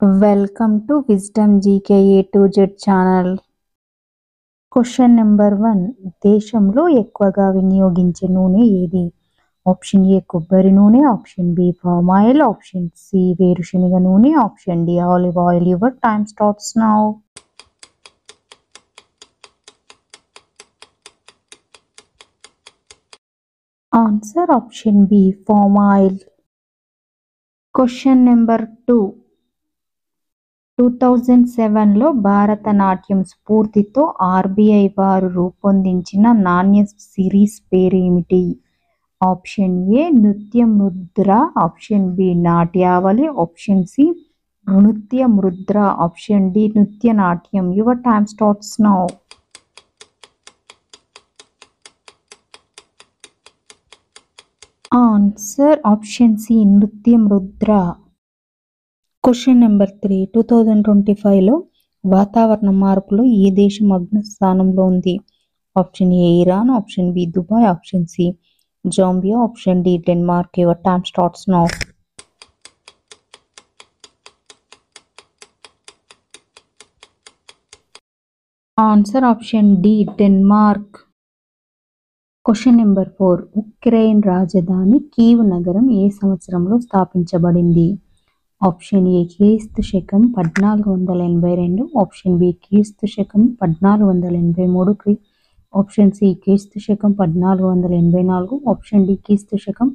Welcome to Wisdom GK A to Z channel. Question number 1. దేశంలో ఎక్కువగా వినియోగించే నూనె ఏది? ఆప్షన్ ఏ కొబ్బరి నూనె, option B palm oil, option C వేరుశనగ నూనె, option D olive oil. Your time starts now. Answer option B palm oil. Question number 2. 2007లో భారతనాట్యం స్ఫూర్తితో ఆర్బీఐ వారు రూపొందించిన నాణ్య సిరీస్ పేరేమిటి? ఆప్షన్ ఏ నృత్య ముద్ర, ఆప్షన్ బి నాట్యావళి, ఆప్షన్ సి నృత్య ముద్ర, ఆప్షన్ డి నృత్య నాట్యం. Your time starts now. Answer option C నృత్య ముద్ర. Question number 3. 2025లో వాతావరణ మార్పులో ఏ దేశం అగ్రస్థానంలో ఉంది? Option A Iran, option B Dubai, option C Zambia, option D Denmark. Your time starts now. Answer option D Denmark. Question number 4. Ukraine రాజధాని Kyiv నగరం ఏ సంవత్సరంలో స్థాపించబడింది? ఆప్షన్ ఏ క్రీస్తు శకం 1482, ఆప్షన్ బి క్రీస్తు శకం 1483, ఆప్షన్ సి క్రీస్తు శకం 1484, ఆప్షన్ డి క్రీస్తు శకం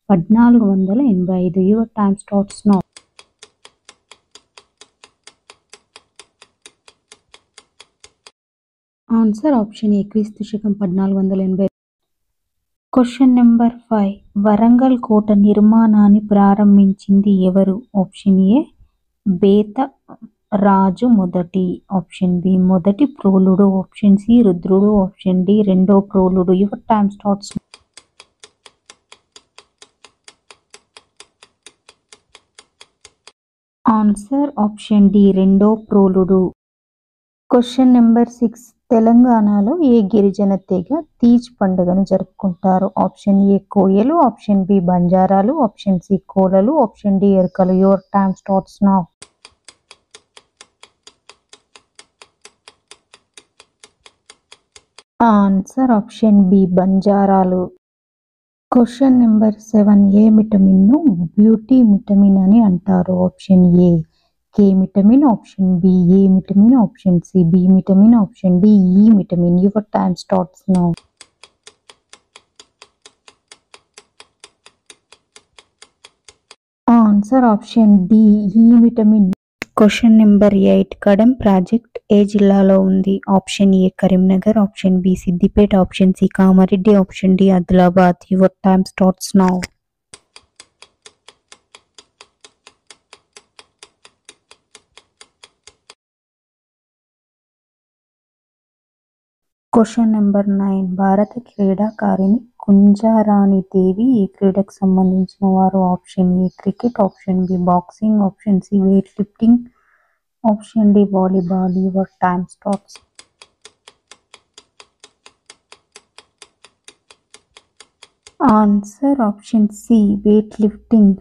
1485. Your time starts now. Answer option A క్రీస్తు శకం 1480. Question number 5. వరంగల్ కోట నిర్మాణాన్ని ప్రారంభించింది ఎవరు? ఆప్షన్ ఏ బేత రాజు మొదటి, ఆప్షన్ బి మొదటి ప్రోలుడు, ఆప్షన్ సి రుద్రుడు, ఆప్షన్ డి రెండో ప్రోలుడు. Your time starts. Answer option D రెండో ప్రోలుడు. Question number 6. తెలంగాణలో ఏ గిరిజన తెగ తీజ్ పండుగను జరుపుకుంటారు? ఆప్షన్ ఏ కోయలు, ఆప్షన్ బి బంజారాలు, ఆప్షన్ సి కోలలు, ఆప్షన్ డి ఎరుకలు. Your time starts now. Answer option B బంజారాలు. Question number 7. ఏ విటమిన్ను బ్యూటీ విటమిన్ అని అంటారు? Option A K vitamin, option B A vitamin, option C B vitamin, option D E vitamin. Your time starts now. Answer option D E vitamin. Question number 8. Kadem project ఏ జిల్లాలో ఉంది? Option A Karimnagar, option B Siddipet, option C Kamareddy, option D Adilabad. Your time starts now. Question number 9. భారత క్రీడాకారిణి కుంజారాణి దేవి ఈ క్రీడకు సంబంధించిన వారు? Option A cricket, option B boxing, option C weight lifting, option D volleyball. Your time starts. Answer option C weight lifting.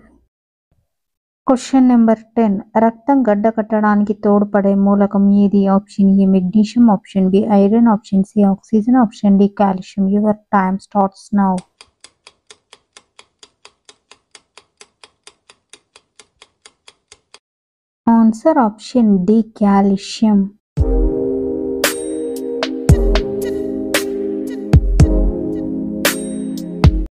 Question number 10. రక్తం గడ్డకట్టడానికి తోడ్పడే మూలకం ఏది? Option A magnesium, option B iron, option C oxygen, option D calcium. Your time starts now. Answer option D calcium.